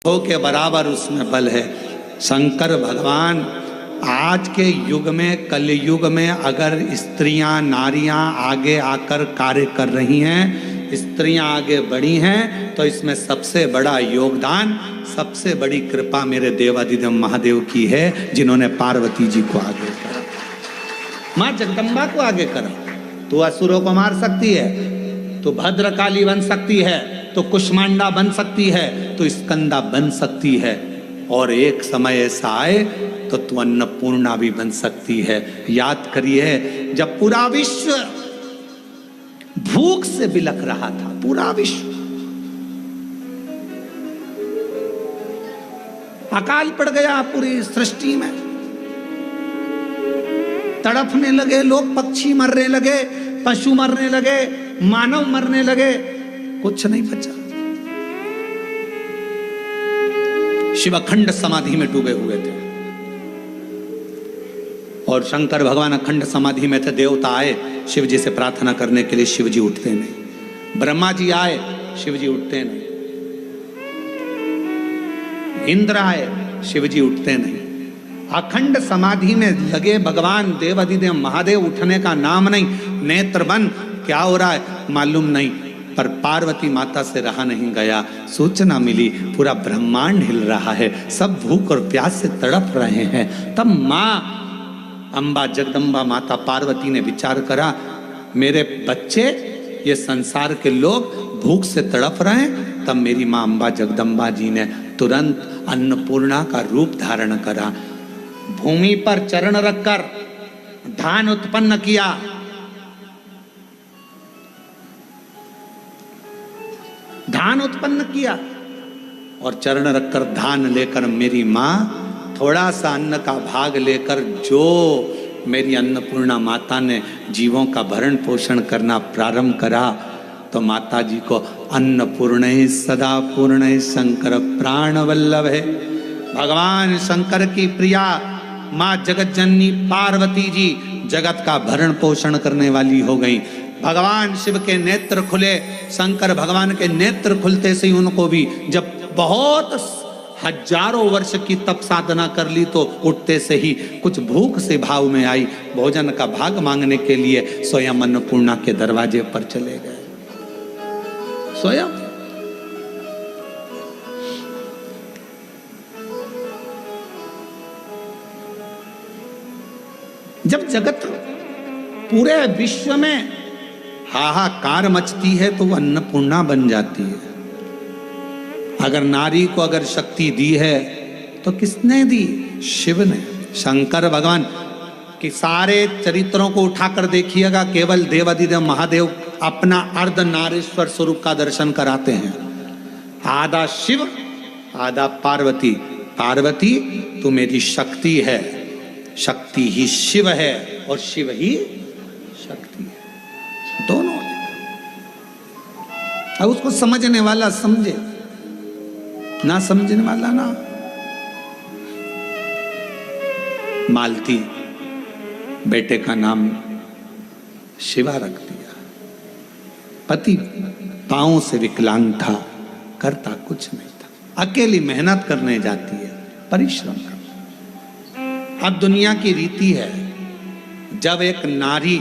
हो के बराबर उसमें बल है। शंकर भगवान आज के युग में, कलयुग में अगर स्त्रियां नारियां आगे आकर कार्य कर रही हैं, स्त्रियां आगे बढ़ी हैं, तो इसमें सबसे बड़ा योगदान, सबसे बड़ी कृपा मेरे देवादिदेव महादेव की है, जिन्होंने पार्वती जी को आगे करा, मां जगदम्बा को आगे करा। तू असुरों को मार सकती है, तो भद्रकाली बन सकती है, तो कुष्मांडा बन सकती है, तो स्कंदा बन सकती है, और एक समय ऐसा आए तो तू अन्नपूर्णा भी बन सकती है। याद करिए, जब पूरा विश्व भूख से बिलख रहा था, पूरा विश्व, अकाल पड़ गया पूरी सृष्टि में, तड़पने लगे लोग, पक्षी मरने लगे, पशु मरने लगे, मानव मरने लगे, कुछ नहीं बचा। शिव अखंड समाधि में डूबे हुए थे और शंकर भगवान अखंड समाधि में थे। देवता आए शिव जी से प्रार्थना करने के लिए, शिव जी उठते नहीं। ब्रह्मा जी आए, शिव जी उठते नहीं। इंद्र आए, शिव जी उठते नहीं। अखंड समाधि में लगे भगवान देवादिदेव महादेव, उठने का नाम नहीं। नेत्र बंद, क्या हो रहा है मालूम नहीं, पर पार्वती माता से रहा नहीं गया। सूचना मिली पूरा ब्रह्मांड हिल रहा है, सब भूख और प्यास से तड़प रहे हैं। तब माँ अम्बा जगदम्बा माता पार्वती ने विचार करा, मेरे बच्चे, ये संसार के लोग भूख से तड़प रहे हैं। तब मेरी माँ अम्बा जगदम्बा जी ने तुरंत अन्नपूर्णा का रूप धारण करा। भूमि पर चरण रखकर धान उत्पन्न किया। धान उत्पन्न किया और चरण रखकर धान लेकर मेरी माँ थोड़ा सा अन्न का भाग लेकर, जो मेरी अन्नपूर्णा माता ने जीवों का भरण पोषण करना प्रारंभ करा, तो माता जी को अन्नपूर्ण सदा पूर्ण शंकर प्राण वल्लभ है। भगवान शंकर की प्रिया माँ जगत जननी पार्वती जी जगत का भरण पोषण करने वाली हो गई। भगवान शिव के नेत्र खुले, शंकर भगवान के नेत्र खुलते से ही उनको भी, जब बहुत हजारों वर्ष की तप साधना कर ली, तो उठते से ही कुछ भूख से भाव में आई, भोजन का भाग मांगने के लिए स्वयं अन्नपूर्णा के दरवाजे पर चले गए। स्वयं जब जगत पूरे विश्व में हाहाकार मचती है, तो वो अन्नपूर्णा बन जाती है। अगर नारी को अगर शक्ति दी है तो किसने दी? शिव ने। शंकर भगवान के सारे चरित्रों को उठाकर देखिएगा, केवल देवादिदेव महादेव अपना अर्ध नारेश्वर स्वरूप का दर्शन कराते हैं। आधा शिव, आधा पार्वती। पार्वती तू मेरी शक्ति है, शक्ति ही शिव है और शिव ही शक्ति है, दोनों। अब उसको समझने वाला समझे, ना समझने वाला ना। मालती बेटे का नाम शिवा रख दिया। पति पांव से विकलांग था, करता कुछ नहीं था। अकेली मेहनत करने जाती है, परिश्रम कर। अब दुनिया की रीति है, जब एक नारी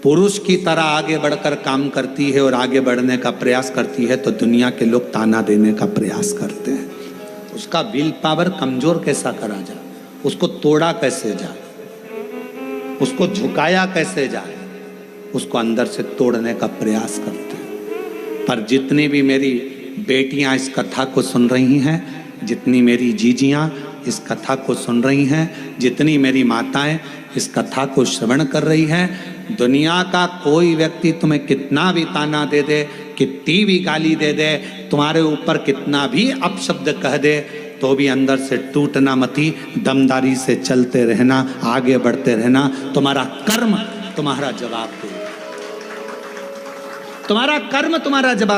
पुरुष की तरह आगे बढ़कर काम करती है और आगे बढ़ने का प्रयास करती है, तो दुनिया के लोग ताना देने का प्रयास करते हैं। उसका विल पावर कमजोर कैसा करा जाए, उसको तोड़ा कैसे जाए, उसको झुकाया कैसे जाए, उसको अंदर से तोड़ने का प्रयास करते हैं। पर जितनी भी मेरी बेटियां इस कथा को सुन रही हैं, जितनी मेरी जीजियां इस कथा को सुन रही हैं, जितनी मेरी माताएं इस कथा को श्रवण कर रही हैं, दुनिया का कोई व्यक्ति तुम्हें कितना भी ताना दे दे, कितनी भी गाली दे दे, तुम्हारे ऊपर कितना भी अपशब्द कह दे, तो भी अंदर से टूटना मती, दमदारी से चलते रहना, आगे बढ़ते रहना। तुम्हारा कर्म तुम्हारा जवाब दे, तुम्हारा कर्म तुम्हारा जवाब।